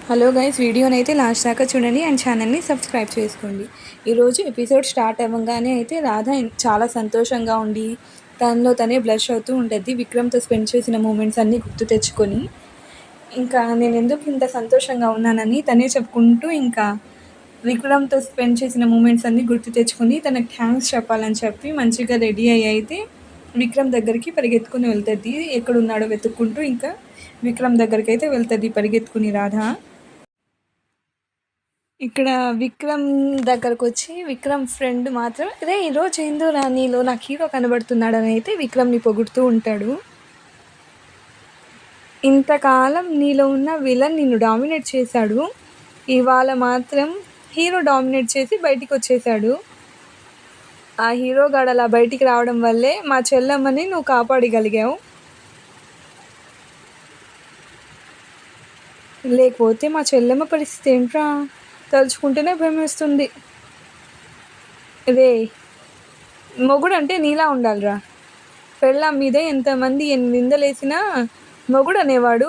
Hello guys, వీడియోనైతే last దాకా చూడండి అండ్ ఛానల్ని సబ్స్క్రైబ్ చేసుకోండి. ఈరోజు ఎపిసోడ్ స్టార్ట్ అవ్వగానే అయితే రాధ చాలా సంతోషంగా ఉండి తనలో తనే బ్లష్ అవుతూ ఉంటుంది. విక్రమ్తో స్పెండ్ చేసిన మూమెంట్స్ అన్నీ గుర్తు తెచ్చుకొని ఇంకా నేను ఎందుకు ఇంత సంతోషంగా ఉన్నానని తనే చెప్పుకుంటూ ఇంకా విక్రమ్తో స్పెండ్ చేసిన మూమెంట్స్ అన్నీ గుర్తు తెచ్చుకొని తనకు థ్యాంక్స్ చెప్పాలని చెప్పి మంచిగా రెడీ అయ్యి అయితే విక్రమ్ దగ్గరికి పరిగెత్తుకుని వెళ్తుంది. ఎక్కడున్నాడో వెతుక్కుంటూ ఇంకా విక్రమ్ దగ్గరికి అయితే వెళ్తుంది పరిగెత్తుకుని రాధ. ఇక్కడ విక్రమ్ దగ్గరకు వచ్చి విక్రమ్ ఫ్రెండ్ మాత్రం రే ఈరోజు ఏందో రా నీలో నాకు హీరో కనబడుతున్నాడు అని అయితే విక్రమ్ని పొగుడుతూ ఉంటాడు. ఇంతకాలం నీలో ఉన్న విలన్ నిన్ను డామినేట్ చేశాడు, ఇవాళ మాత్రం హీరో డామినేట్ చేసి బయటికి వచ్చేసాడు. ఆ హీరో గాడు అలా బయటికి రావడం వల్లే మా చెల్లమ్మని నువ్వు కాపాడగలిగావు, లేకపోతే మా చెల్లెమ్మ పరిస్థితి ఏంట్రా తలుచుకుంటేనే భయమేస్తుంది. రే మొగుడు అంటే నీలా ఉండాలిరా, పెళ్ళాం మీదే ఎంతమంది ఎన్ని నిందలేసినా మొగుడు అనేవాడు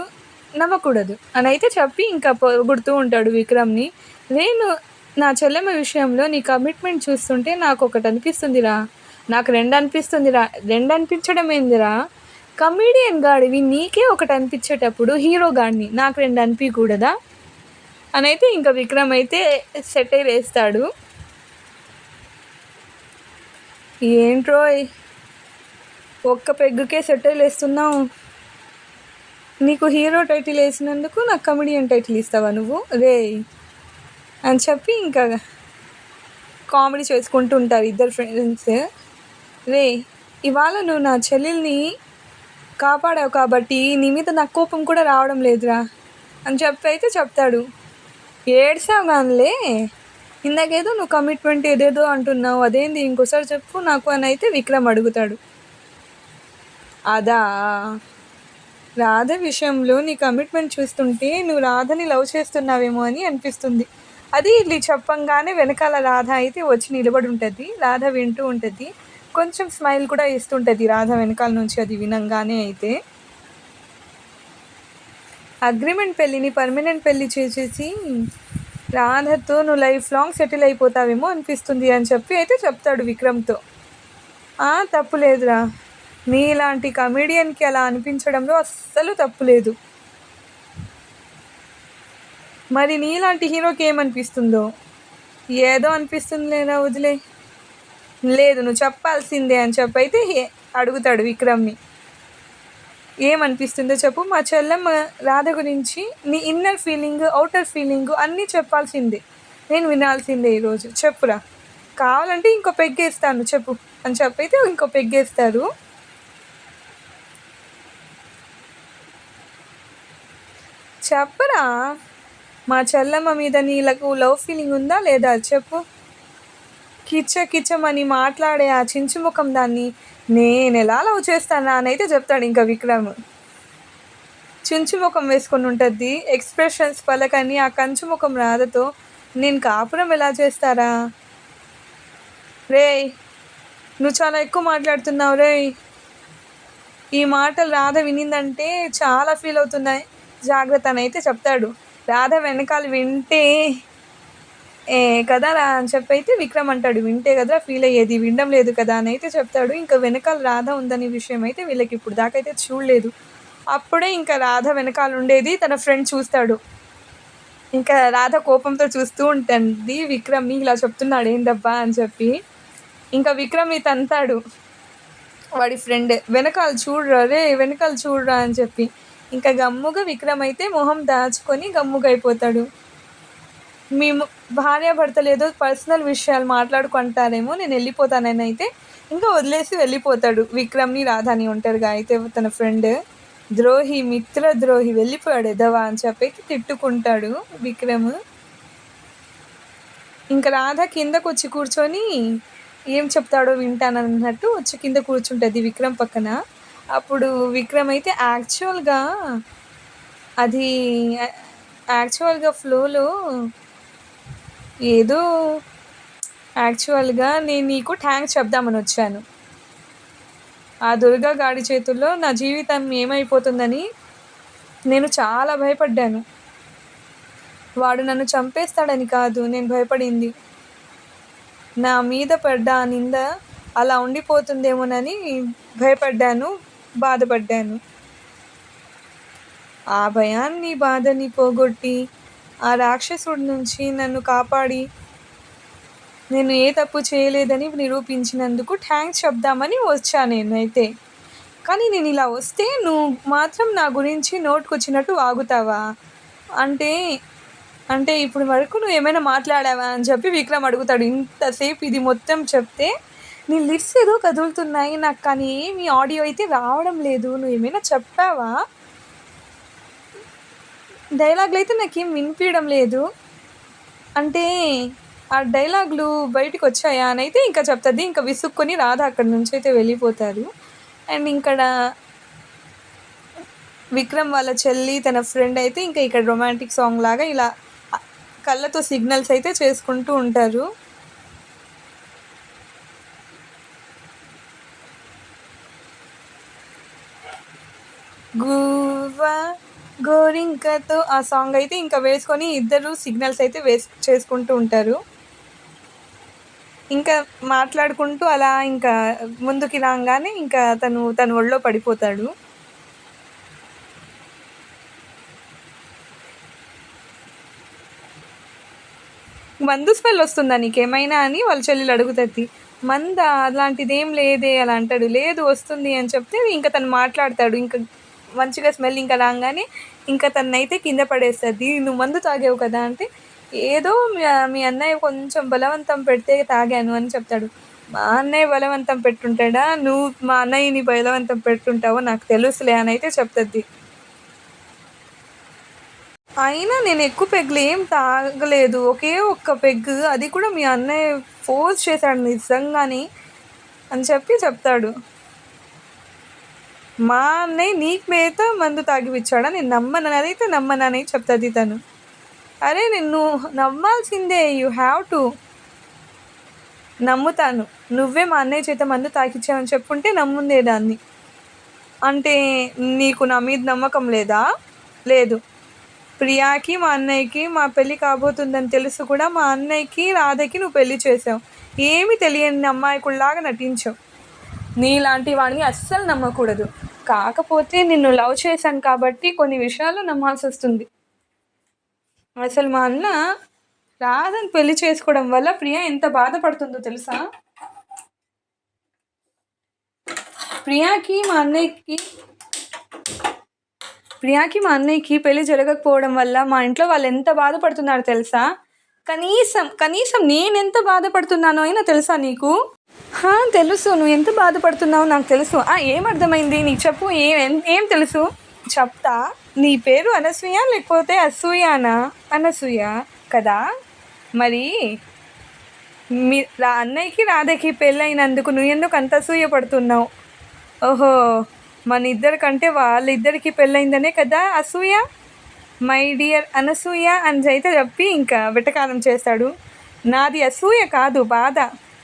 నమ్మకూడదు అని అయితే చెప్పి ఇంకా పొగుడుతూ ఉంటాడు విక్రమ్ని. నేను నా చెల్లెమ్మ విషయంలో నీ కమిట్మెంట్ చూస్తుంటే నాకు ఒకటి అనిపిస్తుందిరా, నాకు రెండు అనిపిస్తుందిరా. రెండు అనిపించడం ఏందిరా, కమీడియన్ గాడివి నీకే ఒకటి అనిపించేటప్పుడు హీరో గాడిని నాకు రెండు అనిపించకూడదా అని అయితే ఇంకా విక్రమ్ అయితే సెటైర్ వేస్తాడు. ఏంట్రోయ్ ఒక్క పెగ్గుకే సెటైల్ వేస్తున్నావు, నీకు హీరో టైటిల్ వేసినందుకు నాకు కమెడియన్ టైటిల్ ఇస్తావా నువ్వు రే అని చెప్పి ఇంకా కామెడీ చేసుకుంటూ ఉంటారు ఇద్దరు ఫ్రెండ్స్. రే ఇవాళ నువ్వు నా చెల్లెల్ని కాపాడావు కాబట్టి నీ మీద నాకు కోపం కూడా రావడం లేదురా అని చెప్పి అయితే చెప్తాడు. ఏడ్సావు కానిలే, ఇందాకేదో నువ్వు కమిట్మెంట్ ఏదేదో అంటున్నావు, అదేంది ఇంకోసారి చెప్పు నాకు అని అయితే విక్రమ్ అడుగుతాడు. అదా, రాధ విషయంలో నీ కమిట్మెంట్ చూస్తుంటే నువ్వు రాధని లవ్ చేస్తున్నావేమో అని అనిపిస్తుంది. అది ఇది చెప్పంగానే వెనకాల రాధ అయితే వచ్చి నిలబడి ఉంటుంది. రాధ వింటూ ఉంటుంది, కొంచెం స్మైల్ కూడా ఇస్తుంటుంది రాధ వెనకాల నుంచి అది వినంగానే. అయితే అగ్రిమెంట్ పెళ్ళిని పర్మనెంట్ పెళ్ళి చేసేసి రాధతో నువ్వు లైఫ్ లాంగ్ సెటిల్ అయిపోతావేమో అనిపిస్తుంది అని చెప్పి అయితే చెప్తాడు విక్రమ్తో. తప్పు లేదురా, నీలాంటి కమెడియన్కి అలా అనిపించడంలో అస్సలు తప్పు లేదు. మరి నీలాంటి హీరోకి ఏమనిపిస్తుందో ఏదో అనిపిస్తుంది లేదా, వదిలే. లేదు నువ్వు చెప్పాల్సిందే అని చెప్పి అయితే అడుగుతాడు విక్రమ్ని. ఏమనిపిస్తుందో చెప్పు, మా చెల్లెమ్మ రాధ గురించి నీ ఇన్నర్ ఫీలింగ్ అవుటర్ ఫీలింగ్ అన్నీ చెప్పాల్సిందే, నేను వినాల్సిందే ఈరోజు. చెప్పురా, కావాలంటే ఇంకో పెగ్గేస్తాను చెప్పు అని చెప్పి అయితే ఇంకో పెగ్గేస్తారు. చెప్పరా, మా చెల్లెమ్మ మీద నీలకు లవ్ ఫీలింగ్ ఉందా లేదా చెప్పు. కిచ్చమని మాట్లాడే ఆ చించు ముఖం దాన్ని నేను ఎలా లవ్ చేస్తానా అని అయితే చెప్తాడు ఇంకా విక్రమ్. చించు ముఖం వేసుకొని ఉంటుంది, ఎక్స్ప్రెషన్స్ పలకని ఆ కంచు ముఖం రాధతో నేను కాపురం ఎలా చేస్తారా. రే నువ్వు చాలా ఎక్కువ మాట్లాడుతున్నావు రే, ఈ మాటలు రాధ వినిందంటే చాలా ఫీల్ అవుతున్నాయి, జాగ్రత్త అని అయితే చెప్తాడు. రాధ వెనకాల వింటే కదా అని చెప్పి అయితే విక్రమ్ అంటాడు, వింటే కదా ఫీల్ అయ్యేది, వినడం లేదు కదా అని అయితే చెప్తాడు. ఇంకా వెనకాల రాధ ఉందనే విషయం అయితే వీళ్ళకి ఇప్పుడు దాకా అయితే చూడలేదు. అప్పుడే ఇంకా రాధ వెనకాల ఉండేది తన ఫ్రెండ్ చూస్తాడు. ఇంకా రాధ కోపంతో చూస్తూ ఉంటుంది విక్రమ్ని, ఇలా చెప్తున్నాడు ఏందబ్బా అని చెప్పి. ఇంకా విక్రమ్ని తంతాడు వాడి ఫ్రెండ్, వెనకాల చూడరా రే వెనకాల చూడరా అని చెప్పి. ఇంకా గమ్ముగా విక్రమ్ అయితే మొహం దాచుకొని గమ్ముగా అయిపోతాడు. మీ భార్యాభర్తలు ఏదో పర్సనల్ విషయాలు మాట్లాడుకుంటారేమో, నేను వెళ్ళిపోతానని అయితే ఇంకా వదిలేసి వెళ్ళిపోతాడు విక్రమ్ని రాధాని ఒంటరిగా. అయితే తన ఫ్రెండ్ ద్రోహి, మిత్ర ద్రోహి, వెళ్ళిపోయాడు ఎదవా అని చెప్పి తిట్టుకుంటాడు విక్రమ్. ఇంకా రాధ కిందకు వచ్చి కూర్చొని ఏం చెప్తాడో వింటానన్నట్టు వచ్చి కింద కూర్చుంటుంది విక్రమ్ పక్కన. అప్పుడు విక్రమ్ అయితే యాక్చువల్గా ఫ్లోలో ఏదో యాక్చువల్గా నేను నీకు థ్యాంక్స్ చెప్దామని వచ్చాను, ఆ దుర్గా గాడి చేతుల్లో నా జీవితం ఏమైపోతుందని నేను చాలా భయపడ్డాను, వాడు నన్ను చంపేస్తాడని కాదు నేను భయపడింది, నా మీద పడ్డ ఆ నింద అలా ఉండిపోతుందేమోనని భయపడ్డాను, బాధపడ్డాను. ఆ భయాన్ని, బాధని పోగొట్టి ఆ రాక్షసుడి నుంచి నన్ను కాపాడి నేను ఏ తప్పు చేయలేదని నిరూపించినందుకు థ్యాంక్స్ చెప్దామని వచ్చా నేనైతే. కానీ నేను ఇలా వస్తే నువ్వు మాత్రం నా గురించి నోటుకొచ్చినట్టు వాగుతావా? అంటే అంటే ఇప్పుడు వరకు నువ్వు ఏమైనా మాట్లాడావా అని చెప్పి విక్రమ్ అడుగుతాడు. ఇంతసేపు ఇది మొత్తం చెప్తే నీ లిప్స్ ఏదో కదులుతున్నాయి నాకు, కానీ ఏమి ఆడియో అయితే రావడం లేదు, నువ్వు ఏమైనా చెప్పావా? డైలాగులు అయితే నాకేం వినిపించడం లేదు, అంటే ఆ డైలాగులు బయటకు వచ్చాయా అని అయితే ఇంకా చెప్తుంది. ఇంకా విసుక్కొని రాధ అక్కడి నుంచి అయితే వెళ్ళిపోతారు. అండ్ ఇక్కడ విక్రమ్ వాళ్ళ చెల్లి తన ఫ్రెండ్ అయితే ఇంకా ఇక్కడ రొమాంటిక్ సాంగ్ లాగా ఇలా కళ్ళతో సిగ్నల్స్ అయితే చేసుకుంటూ ఉంటారు. గువ్వా గోరింకతో ఆ సాంగ్ అయితే ఇంకా వేసుకొని ఇద్దరు సిగ్నల్స్ అయితే చేసుకుంటూ ఉంటారు. ఇంకా మాట్లాడుకుంటూ అలా ఇంకా ముందుకి రాగానే ఇంకా తను ఒళ్ళో పడిపోతాడు. మందు స్మెల్ వస్తుందా నీకేమైనా అని వాళ్ళ చెల్లెలు అడుగుతుంది. మందా? అలాంటిదేం లేదే అలా అంటాడు. లేదు వస్తుంది అని చెప్తే ఇంకా తను మాట్లాడతాడు. ఇంకా మంచిగా స్మెల్ ఇంకా రాగానే ఇంకా తనైతే కింద పడేస్తుంది. నువ్వు మందు తాగావు కదా అంటే, ఏదో మీ అన్నయ్య కొంచెం బలవంతం పెడితే తాగాను అని చెప్తాడు. మా అన్నయ్య బలవంతం పెట్టుంటాడా? నువ్వు మా అన్నయ్యని బలవంతం పెట్టుంటావో నాకు తెలుసులే అని అయితే చెప్తుంది. అయినా నేను ఎక్కువ పెగ్గులు ఏం తాగలేదు, ఒకే ఒక్క పెగ్గు, అది కూడా మీ అన్నయ్య ఫోర్స్ చేశాడు నిజంగాని అని చెప్పి చెప్తాడు. మా అన్నయ్య నీకు మీద మందు తాగిపిచ్చాడా? నేను నమ్మను, అదైతే నమ్మనని చెప్తుంది తను. అరే నిన్ను నమ్మాల్సిందే, యూ హ్యావ్ టు. నమ్ముతాను, నువ్వే మా అన్నయ్య చేత మందు తాగిచ్చావని చెప్పుంటే నమ్ముందే దాన్ని. అంటే నీకు నా మీద నమ్మకం లేదా? లేదు. ప్రియాకి మా అన్నయ్యకి మా పెళ్ళి కాబోతుందని తెలుసు కూడా మా అన్నయ్యకి రాధకి నువ్వు పెళ్ళి చేసావు. ఏమి తెలియని అమ్మాయికుల్లాగా నటించావు. నీలాంటి వాడిని అస్సలు నమ్మకూడదు. కాకపోతే నిన్ను లవ్ చేశాను కాబట్టి కొన్ని విషయాలు నమ్మాల్సి వస్తుంది. అసలు మా అన్న రాధని పెళ్లి చేసుకోవడం వల్ల ప్రియా ఎంత బాధపడుతుందో తెలుసా? ప్రియాకి మా అన్నయ్యకి పెళ్లి జరగకపోవడం వల్ల మా ఇంట్లో వాళ్ళు ఎంత బాధపడుతున్నారో తెలుసా? కనీసం నేనెంత బాధపడుతున్నానో అయినా తెలుసా నీకు? తెలుసు, నువ్వు ఎంత బాధపడుతున్నావో నాకు తెలుసు. ఏమర్థమైంది నీకు చెప్పు, ఏం తెలుసు చెప్తా. నీ పేరు అనసూయ లేకపోతే అసూయానా? అనసూయ కదా. మరి మీ అన్నయ్యకి రాధకి పెళ్ళైనందుకు నువ్వు ఎందుకు అంత అసూయ పడుతున్నావు? ఓహో, మన ఇద్దరికంటే వాళ్ళిద్దరికి పెళ్ళయిందనే కదా అసూయ. మై డియర్ అనసూయ అని అయితే చెప్పి ఇంకా వెటకారం చేస్తాడు. నాది అసూయ కాదు, బాధ.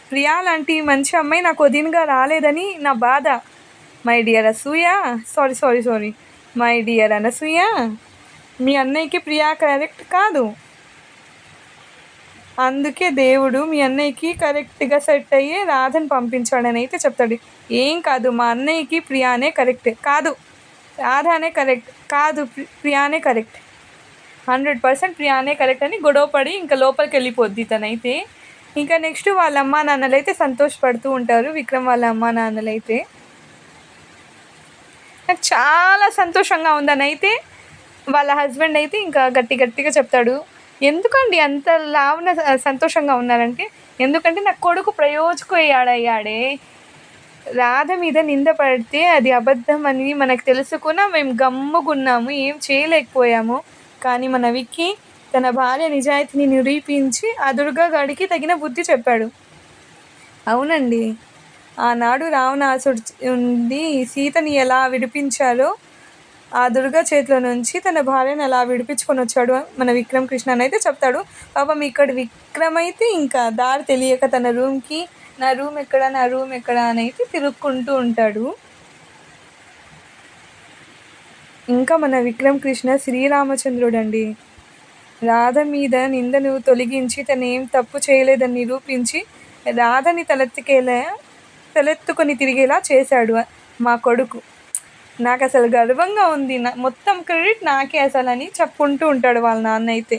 ప్రియా లాంటి మంచి అమ్మాయి నాకు వదినగా రాలేదని నా బాధ. మై డియర్ అసూయ, సారీ మై డియర్ అనసూయ, మీ అన్నయ్యకి ప్రియా కరెక్ట్ కాదు, అందుకే దేవుడు మీ అన్నయ్యకి కరెక్ట్గా సెట్ అయ్యే రాధని పంపించాడని అయితే చెప్తాడు. ఏం కాదు, మా అన్నయ్యకి ప్రియానే కరెక్ట్ కాదు, రాధానే కరెక్ట్ కాదు, ప్రియానే కరెక్ట్, 100% ప్రియానే కరెక్ట్ అని గొడవపడి ఇంకా లోపలికి వెళ్ళిపోద్ది తనైతే. ఇంకా నెక్స్ట్ వాళ్ళ అమ్మా నాన్నలు అయితే సంతోషపడుతూ ఉంటారు. విక్రమ్ వాళ్ళ అమ్మా నాన్నలు అయితే నాకు చాలా సంతోషంగా ఉందని అయితే వాళ్ళ హస్బెండ్ అయితే ఇంకా గట్టిగా చెప్తాడు. ఎందుకండి అంత లావున సంతోషంగా ఉన్నారంటే, ఎందుకంటే నా కొడుకు ప్రయోజకుయ్యాడయ్యాడే. రాధ మీద నింద పడితే అది అబద్ధం అని మనకు తెలుసుకున్నా మేము గమ్ముగున్నాము, ఏం చేయలేకపోయాము. కానీ మన విక్కీ తన భార్య నిజాయితీని నిరూపించి ఆ దుర్గా గాడికి తగిన బుద్ధి చెప్పాడు. అవునండి, ఆనాడు రావణాసుడు ఉండి సీతని ఎలా విడిపించాలో ఆ దుర్గా చేతిలో నుంచి తన భార్యను ఎలా విడిపించుకొని వచ్చాడు మన విక్రమ్ కృష్ణ అని అయితే చెప్తాడు. పాపం ఇక్కడ విక్రమ్ అయితే ఇంకా దారి తెలియక తన రూమ్కి నా రూమ్ ఎక్కడ అని అయితే తిరుక్కుంటూ ఉంటాడు. ఇంకా మన విక్రమ్ కృష్ణ శ్రీరామచంద్రుడు అండి. రాధ మీద నిందను తొలగించి తనేం తప్పు చేయలేదని నిరూపించి రాధని తలెత్తుకొని తిరిగేలా చేశాడు మా కొడుకు. నాకు అసలు గర్వంగా ఉంది, మొత్తం క్రెడిట్ నాకే అసలు అని చెప్పుకుంటూ ఉంటాడు వాళ్ళ నాన్న అయితే.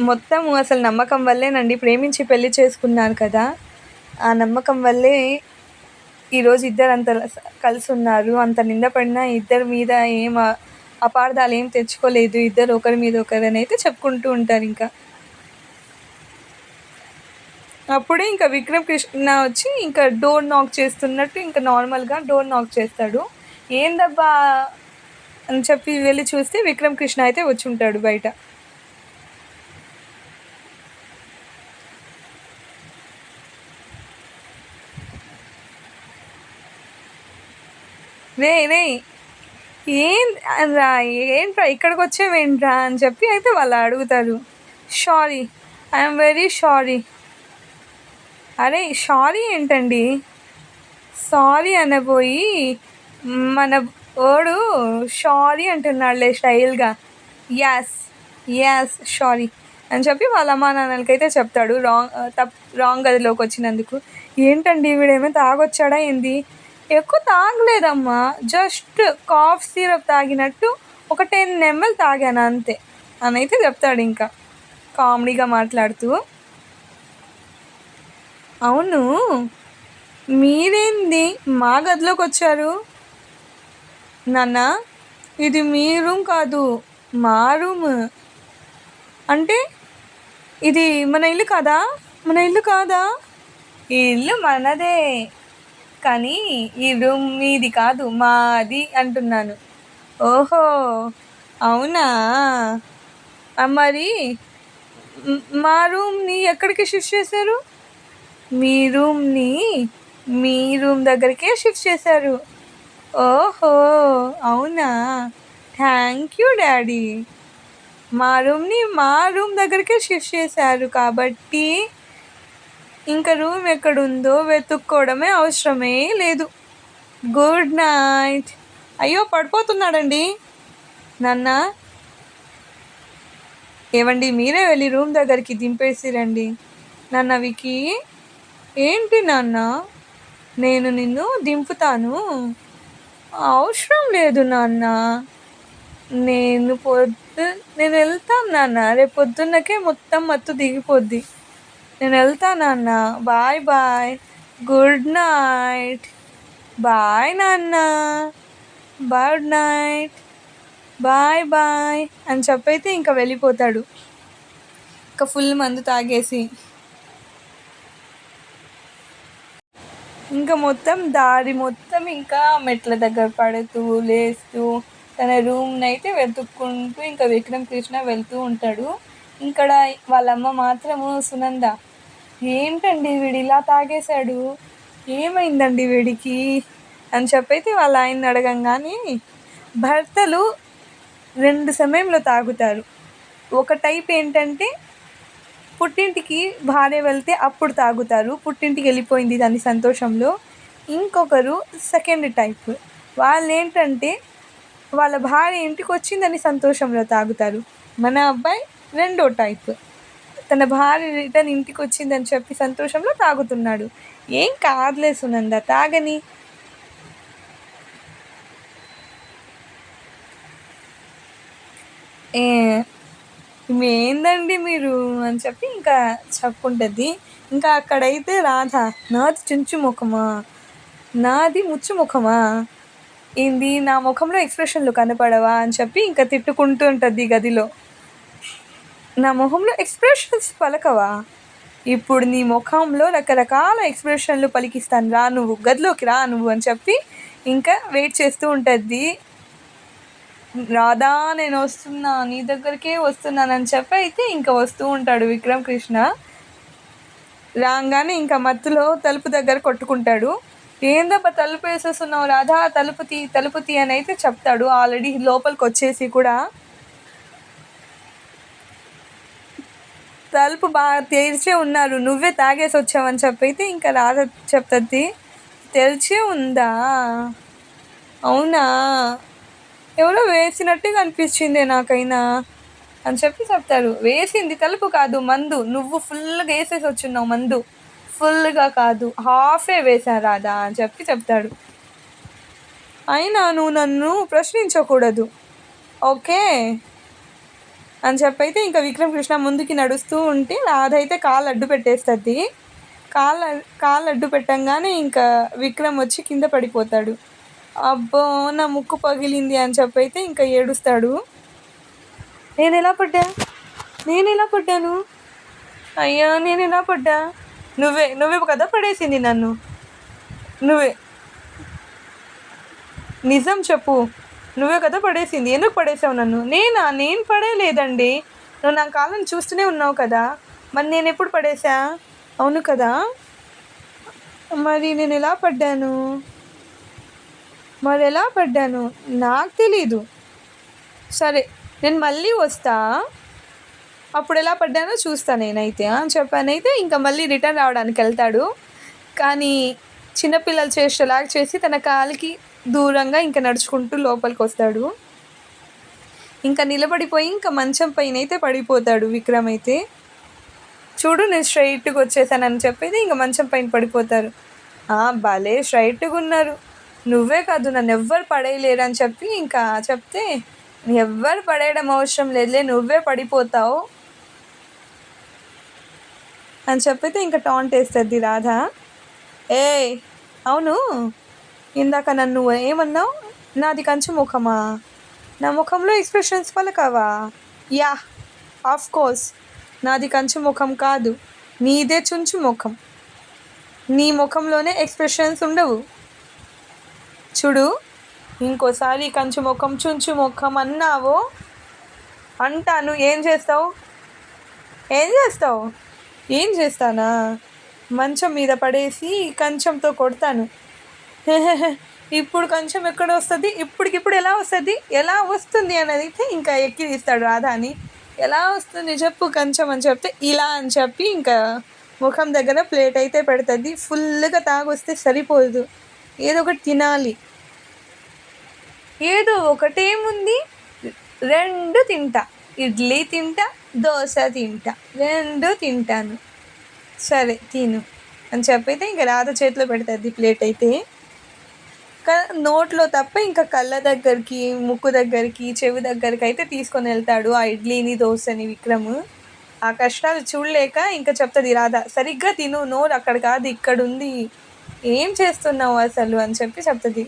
మొత్తం అసలు నమ్మకం వల్లేనండి, ప్రేమించి పెళ్లి చేసుకున్నాను కదా, ఆ నమ్మకం వల్లే ఈరోజు ఇద్దరు అంత కలిసి ఉన్నారు. అంత నిందపడినా ఇద్దరి మీద ఏం అపార్థాలు ఏం తెచ్చుకోలేదు, ఇద్దరు ఒకరి మీద ఒకరు అని అయితే చెప్పుకుంటూ ఉంటారు. ఇంకా అప్పుడే ఇంకా విక్రమ్ కృష్ణ వచ్చి ఇంకా డోర్ నాక్ చేస్తున్నట్టు ఇంకా నార్మల్గా డోర్ నాక్ చేస్తాడు. ఏందబ్బా అని చెప్పి వెళ్ళి చూస్తే విక్రమ్ కృష్ణ అయితే వచ్చి ఉంటాడు బయట. రే రే ఏంట్రా ఇక్కడికి వచ్చేవేంట్రా అని చెప్పి అయితే వాళ్ళు అడుగుతారు. Sorry, I'm very sorry. అరే సారీ ఏంటండి, సారీ అనబోయి మన ఓడు సారీ అంటున్నాడులే స్టైల్గా. యాస్ యాస్ సారీ అని చెప్పి వాళ్ళ అమ్మా నాన్నలకైతే చెప్తాడు రాంగ్ గదిలోకి వచ్చినందుకు. ఏంటండి వీడేమో తాగొచ్చాడా ఏంది? ఎక్కువ తాగలేదమ్మా, జస్ట్ కాఫ్ సిరప్ తాగినట్టు ఒక 10 ml తాగాను అంతే అని అయితే చెప్తాడు ఇంకా కామెడీగా మాట్లాడుతూ. అవును, మీరేంది మా గదిలోకి వచ్చారు? నాన్న, ఇది మీ రూమ్ కాదు, మా రూమ్. అంటే ఇది మన ఇల్లు కాదా? మన ఇల్లు కాదా? ఈ ఇల్లు మనదే, కానీ ఈ రూమ్ మీది కాదు, మాది అంటున్నాను. ఓహో అవునా, మరి మా రూమ్ని ఎక్కడికి షిఫ్ట్ చేశారు? మీ రూమ్ని మీ రూమ్ దగ్గరికే షిఫ్ట్ చేశారు. ఓహో అవునా, థ్యాంక్ యూ డాడీ. మా రూమ్ని మా రూమ్ దగ్గరికే షిఫ్ట్ చేశారు కాబట్టి ఇంకా రూమ్ ఎక్కడుందో వెతుక్కోవడమే అవసరమే లేదు. Good night. అయ్యో పడిపోతున్నాడండి నాన్న. ఏవండి మీరే వెళ్ళి రూమ్ దగ్గరికి దింపేసి రండి. నాన్న వికీ. ఏంటి నాన్న, నేను నిన్ను దింపుతాను. అవసరం లేదు నాన్న, నేను వెళ్తాను నాన్న, రేపు పొద్దున్నకే మొత్తం మత్తు దిగిపోద్ది. నేను వెళ్తాను నాన్న, bye bye, good night. Bye నాన్న, గుడ్ నైట్, బాయ్ బాయ్ అని చెప్పైతే ఇంకా వెళ్ళిపోతాడు. ఇంకా ఫుల్ మందు తాగేసి ఇంకా మొత్తం దారి మొత్తం ఇంకా మెట్ల దగ్గర పడుతూ లేస్తూ తన రూమ్ని అయితే వెతుక్కుంటూ ఇంకా విక్రమ్ కృష్ణ వెళ్తూ ఉంటాడు. ఇక్కడ వాళ్ళమ్మ మాత్రము సునంద, ఏంటండి వీడు ఇలా తాగేశాడు, ఏమైందండి వీడికి అని చెప్పైతే వాళ్ళ ఆయన్ని అడగంగానే, భర్తలు 2 సమయంలో తాగుతారు. ఒక టైప్ ఏంటంటే పుట్టింటికి భార్య వెళ్తే అప్పుడు తాగుతారు, పుట్టింటికి వెళ్ళిపోయింది దాని సంతోషంలో. ఇంకొకరు సెకండ్ టైప్, వాళ్ళు ఏంటంటే వాళ్ళ భార్య ఇంటికి వచ్చిందని సంతోషంలో తాగుతారు. మన అబ్బాయి రెండో టైప్, తన భార్య రిటర్న్ ఇంటికి వచ్చిందని చెప్పి సంతోషంలో తాగుతున్నాడు. ఏం కాదులే సునంద, తాగని. ఏందండి మీరు అని చెప్పి ఇంకా చెప్పుకుంటుంది. ఇంకా అక్కడైతే రాధ, నాది చుంచు ముఖమా, నాది ముచ్చు ముఖమా, ఏంది నా ముఖంలో ఎక్స్ప్రెషన్లు కనపడవా అని చెప్పి ఇంకా తిట్టుకుంటూ ఉంటుంది గదిలో. నా మొహంలో ఎక్స్ప్రెషన్స్ పలకవా? ఇప్పుడు నీ ముఖంలో రకరకాల ఎక్స్ప్రెషన్లు పలికిస్తాను, రా నువ్వు గదిలోకి రా నువ్వు అని చెప్పి ఇంకా వెయిట్ చేస్తూ ఉంటుంది. రాధా నేను వస్తున్నా, నీ దగ్గరికే వస్తున్నానని చెప్పి అయితే ఇంకా వస్తూ ఉంటాడు విక్రమ్ కృష్ణ. రాగానే ఇంకా మత్తులో తలుపు దగ్గర కొట్టుకుంటాడు. ఏందబ్బా తలుపు వేసేస్తున్నావు రాధా, తలుపు తీ అని అయితే చెప్తాడు. ఆల్రెడీ లోపలికి వచ్చేసి కూడా తలుపు బాగా తెరిచే ఉన్నారు, నువ్వే తాగేసి వచ్చావని చెప్పైతే ఇంకా రాధ చెప్తుంది. తెరిచే ఉందా, అవునా? ఎవరో వేసినట్టుగా అనిపించిందే నాకైనా అని చెప్పి చెప్తారు. వేసింది తలుపు కాదు మందు. నువ్వు ఫుల్‌గా ఏసేసి వచ్చున్నావు మందు. ఫుల్‌గా కాదు హాఫే వేశా రాధా అని చెప్పి చెప్తాడు. అయినా నువ్వు నన్ను ప్రశ్నించకూడదు. ఓకే. అని చెప్పైతే ఇంకా విక్రమ్ కృష్ణ ముందుకి నడుస్తూ ఉంటే రాధ అయితే కాళ్ళు అడ్డు పెట్టేస్తుంది. కాళ్ళు అడ్డు పెట్టంగానే ఇంకా విక్రమ్ వచ్చి కింద పడిపోతాడు. అబ్బో నా ముక్కు పగిలింది అని చెప్పైతే ఇంకా ఏడుస్తాడు. నేనెలా పడ్డాను? అయ్యా నేనెలా పడ్డా? నువ్వే కదా పడేసింది నన్ను. నువ్వే నిజం చెప్పు. నువ్వే కదా పడేసింది. ఎందుకు పడేసావు నన్ను? నేను పడేయలేదండి. నువ్వు నా కాళ్ళని చూస్తూనే ఉన్నావు కదా. మరి నేను ఎప్పుడు పడేసా? అవును కదా. మరి నేను ఎలా పడ్డాను? నాకు తెలీదు. సరే నేను మళ్ళీ వస్తా, అప్పుడు ఎలా పడ్డానో చూస్తా నేనైతే అని చెప్పానైతే ఇంకా మళ్ళీ రిటర్న్ రావడానికి వెళ్తాడు. కానీ చిన్నపిల్లల చేష్టలాగా చేసి తన కాలికి దూరంగా ఇంకా నడుచుకుంటూ లోపలికి వస్తాడు. ఇంకా నిలబడిపోయి ఇంకా మంచం పైన అయితే పడిపోతాడు విక్రమ్ అయితే. చూడు నేను స్ట్రైట్గా వచ్చేసానని చెప్పేది ఇంకా మంచం పైన పడిపోతారు. భలే స్ట్రైట్గా ఉన్నారు. నువ్వే కాదు నన్ను ఎవ్వరు పడేయలేరు అని చెప్పి ఇంకా చెప్తే ఎవ్వరు పడేయడం అవసరం లేదులే నువ్వే పడిపోతావు అని చెప్పైతే ఇంకా టాంట్ వేస్తుంది రాధ. అవును ఇందాక నన్ను ఏమన్నావు? నాది కంచు ముఖమా? నా ముఖంలో ఎక్స్ప్రెషన్స్ పలకవా? యా ఆఫ్ కోర్స్ నాది కంచు ముఖం కాదు, నీదే చుంచు ముఖం. నీ ముఖంలోనే ఎక్స్ప్రెషన్స్ ఉండవు. చూడు ఇంకోసారి కంచు ముఖం చుంచు ముఖం అన్నావో అంటాను. ఏం చేస్తావు? ఏం చేస్తానా? మంచం మీద పడేసి కంచంతో కొడతాను. ఇప్పుడు కంచం ఎక్కడ వస్తుంది? ఇప్పటికిప్పుడు ఎలా వస్తుంది అనేది ఇంకా ఎక్కిరిస్తాడు రాధాని. ఎలా వస్తుంది చెప్పు కంచం అని చెప్తే ఇలా అని చెప్పి ఇంకా ముఖం దగ్గర ప్లేట్ అయితే పెడుతుంది. ఫుల్గా తాగొస్తే సరిపోదు, ఏదో ఒకటి తినాలి. ఏదో ఒకటేముంది, 2 తింటా. ఇడ్లీ తింటా, దోశ తింటా, 2 తింటాను. సరే తిను అని చెప్పైతే ఇంకా రాధ చేతిలో పెడుతుంది ప్లేట్ అయితే. నోట్లో తప్ప ఇంకా కళ్ళ దగ్గరికి, ముక్కు దగ్గరికి, చెవి దగ్గరికి అయితే తీసుకొని వెళ్తాడు ఆ ఇడ్లీని దోశని విక్రమ్. ఆ కష్టాలు చూడలేక ఇంకా చెప్తుంది రాధ, సరిగ్గా తిను, నోరు అక్కడ కాదు ఇక్కడ ఉంది, ఏం చేస్తున్నావు అసలు అని చెప్పి చెప్తుంది.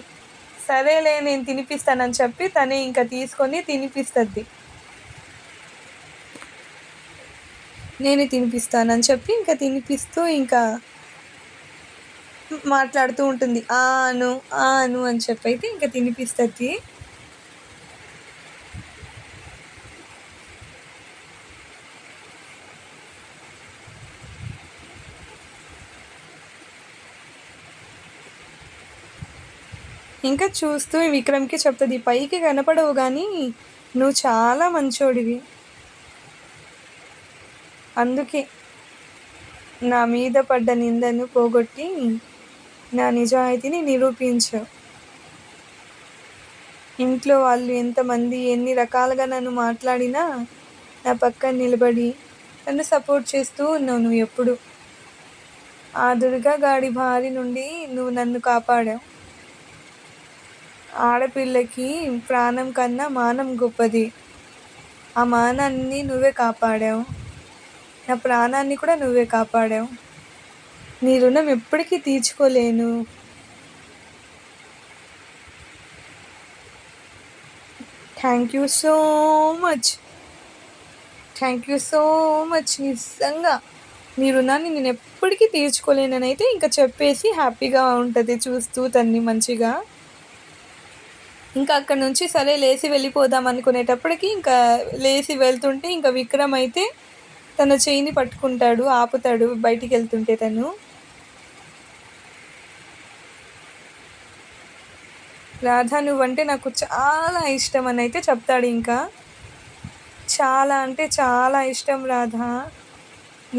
సరేలే నేను తినిపిస్తానని చెప్పి తనే ఇంకా తీసుకొని తినిపిస్తుంది. నేనే తినిపిస్తానని చెప్పి ఇంకా తినిపిస్తూ ఇంకా మాట్లాడుతూ ఉంటుంది. ఆను అని చెప్పి అయితే ఇంకా తినిపిస్తుంది. ఇంకా చూస్తూ విక్రమ్కి చెప్తుంది, పైకి కనపడవు కానీ నువ్వు చాలా మంచోడివి, అందుకే నా మీద పడ్డ నిందను పోగొట్టి నా నిజాయితీని నిరూపించావు. ఇంట్లో వాళ్ళు ఎంతమంది ఎన్ని రకాలుగా నన్ను మాట్లాడినా నా పక్కన నిలబడి నన్ను సపోర్ట్ చేస్తూ ఉన్నావు. నువ్వు ఎప్పుడు ఆ దుర్గా గాడి బారి నుండి నువ్వు నన్ను కాపాడావు. ఆడపిల్లకి ప్రాణం కన్నా మానం గొప్పది. ఆ మానాన్ని నువ్వే కాపాడావు, నా ప్రాణాన్ని కూడా నువ్వే కాపాడావు. నీ రుణం ఎప్పటికీ తీర్చుకోలేను. Thank you so much. నిజంగా నీ రుణాన్ని నేను ఎప్పటికీ తీర్చుకోలేనని అయితే ఇంకా చెప్పేసి హ్యాపీగా ఉంటుంది చూస్తూ తన్ని మంచిగా. ఇంకా అక్కడ నుంచి సరే లేచి వెళ్ళిపోదాం అనుకునేటప్పటికి ఇంకా లేచి వెళ్తుంటే ఇంకా విక్రమ్ అయితే తన చెయ్యిని పట్టుకుంటాడు, ఆపుతాడు బయటికి వెళ్తుంటే. తను రాధా నువ్వంటే నాకు చాలా ఇష్టం అని అయితే చెప్తాడు. ఇంకా చాలా అంటే చాలా ఇష్టం రాధా,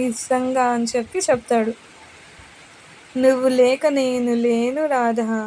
నిజంగా అని చెప్పి చెప్తాడు. నువ్వు లేక నేను లేను రాధా,